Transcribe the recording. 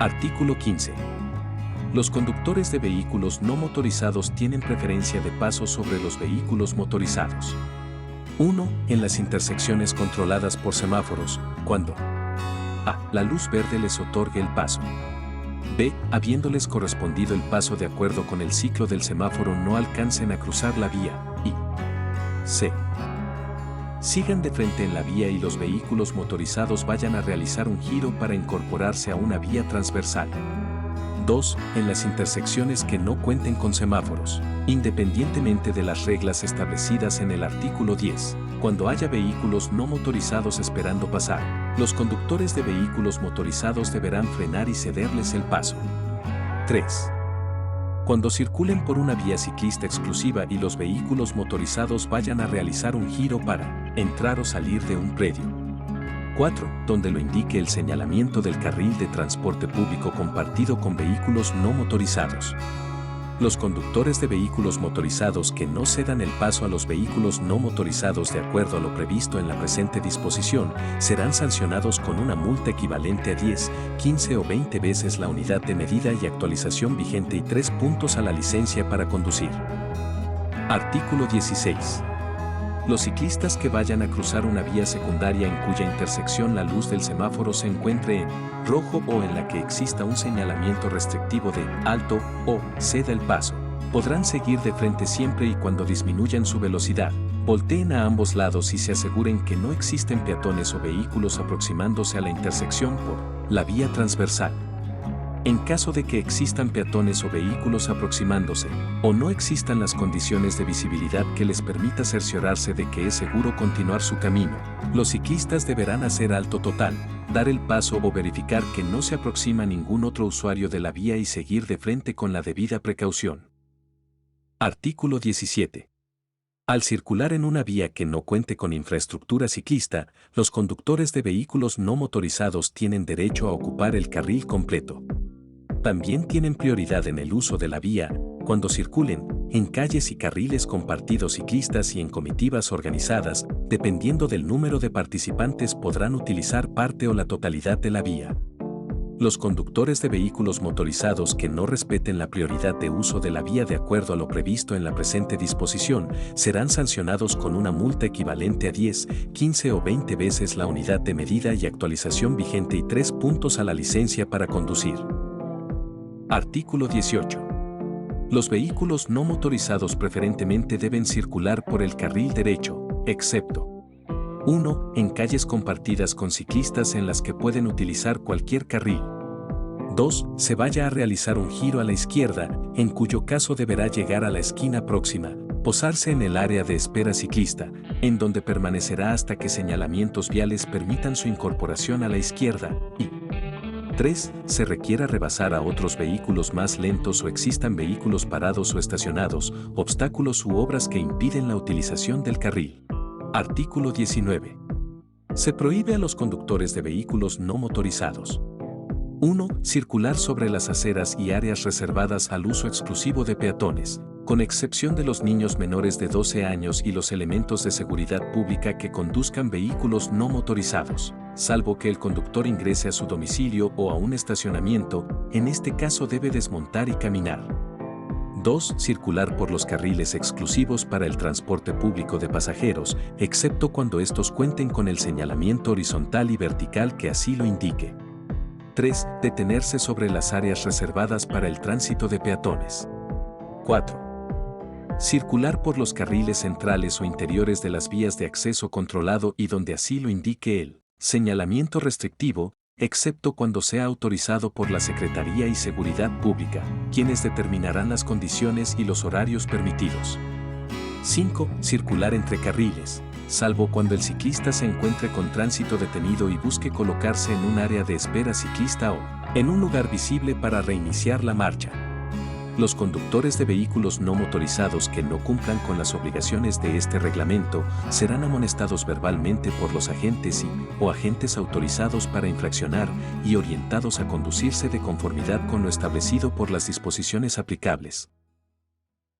Artículo 15. Los conductores de vehículos no motorizados tienen preferencia de paso sobre los vehículos motorizados. 1. En las intersecciones controladas por semáforos, cuando a. La luz verde les otorgue el paso. B. Habiéndoles correspondido el paso de acuerdo con el ciclo del semáforo no alcancen a cruzar la vía. Y C. Sigan de frente en la vía y los vehículos motorizados vayan a realizar un giro para incorporarse a una vía transversal. 2. En las intersecciones que no cuenten con semáforos, independientemente de las reglas establecidas en el artículo 10, cuando haya vehículos no motorizados esperando pasar, los conductores de vehículos motorizados deberán frenar y cederles el paso. 3. Cuando circulen por una vía ciclista exclusiva y los vehículos motorizados vayan a realizar un giro para entrar o salir de un predio. 4. Donde lo indique el señalamiento del carril de transporte público compartido con vehículos no motorizados. Los conductores de vehículos motorizados que no cedan el paso a los vehículos no motorizados de acuerdo a lo previsto en la presente disposición serán sancionados con una multa equivalente a 10, 15 o 20 veces la unidad de medida y actualización vigente y 3 puntos a la licencia para conducir. Artículo 16. Los ciclistas que vayan a cruzar una vía secundaria en cuya intersección la luz del semáforo se encuentre en rojo o en la que exista un señalamiento restrictivo de alto o ceda el paso, podrán seguir de frente siempre y cuando disminuyan su velocidad, volteen a ambos lados y se aseguren que no existen peatones o vehículos aproximándose a la intersección por la vía transversal. En caso de que existan peatones o vehículos aproximándose, o no existan las condiciones de visibilidad que les permita cerciorarse de que es seguro continuar su camino, los ciclistas deberán hacer alto total, dar el paso o verificar que no se aproxima ningún otro usuario de la vía y seguir de frente con la debida precaución. Artículo 17. Al circular en una vía que no cuente con infraestructura ciclista, los conductores de vehículos no motorizados tienen derecho a ocupar el carril completo. También tienen prioridad en el uso de la vía cuando circulen en calles y carriles compartidos ciclistas y en comitivas organizadas, dependiendo del número de participantes podrán utilizar parte o la totalidad de la vía. Los conductores de vehículos motorizados que no respeten la prioridad de uso de la vía de acuerdo a lo previsto en la presente disposición serán sancionados con una multa equivalente a 10, 15 o 20 veces la unidad de medida y actualización vigente y 3 puntos a la licencia para conducir. Artículo 18. Los vehículos no motorizados preferentemente deben circular por el carril derecho, excepto 1. En calles compartidas con ciclistas en las que pueden utilizar cualquier carril. 2. Se vaya a realizar un giro a la izquierda, en cuyo caso deberá llegar a la esquina próxima, posarse en el área de espera ciclista, en donde permanecerá hasta que señalamientos viales permitan su incorporación a la izquierda, y 3. Se requiera rebasar a otros vehículos más lentos o existan vehículos parados o estacionados, obstáculos u obras que impiden la utilización del carril. Artículo 19. Se prohíbe a los conductores de vehículos no motorizados: 1. Circular sobre las aceras y áreas reservadas al uso exclusivo de peatones, con excepción de los niños menores de 12 años y los elementos de seguridad pública que conduzcan vehículos no motorizados, salvo que el conductor ingrese a su domicilio o a un estacionamiento, en este caso debe desmontar y caminar. 2. Circular por los carriles exclusivos para el transporte público de pasajeros, excepto cuando estos cuenten con el señalamiento horizontal y vertical que así lo indique. 3. Detenerse sobre las áreas reservadas para el tránsito de peatones. 4. Circular por los carriles centrales o interiores de las vías de acceso controlado y donde así lo indique el señalamiento restrictivo, excepto cuando sea autorizado por la Secretaría y Seguridad Pública, quienes determinarán las condiciones y los horarios permitidos. 5. Circular entre carriles, salvo cuando el ciclista se encuentre con tránsito detenido y busque colocarse en un área de espera ciclista o en un lugar visible para reiniciar la marcha. Los conductores de vehículos no motorizados que no cumplan con las obligaciones de este reglamento serán amonestados verbalmente por los agentes o agentes autorizados para infraccionar y orientados a conducirse de conformidad con lo establecido por las disposiciones aplicables.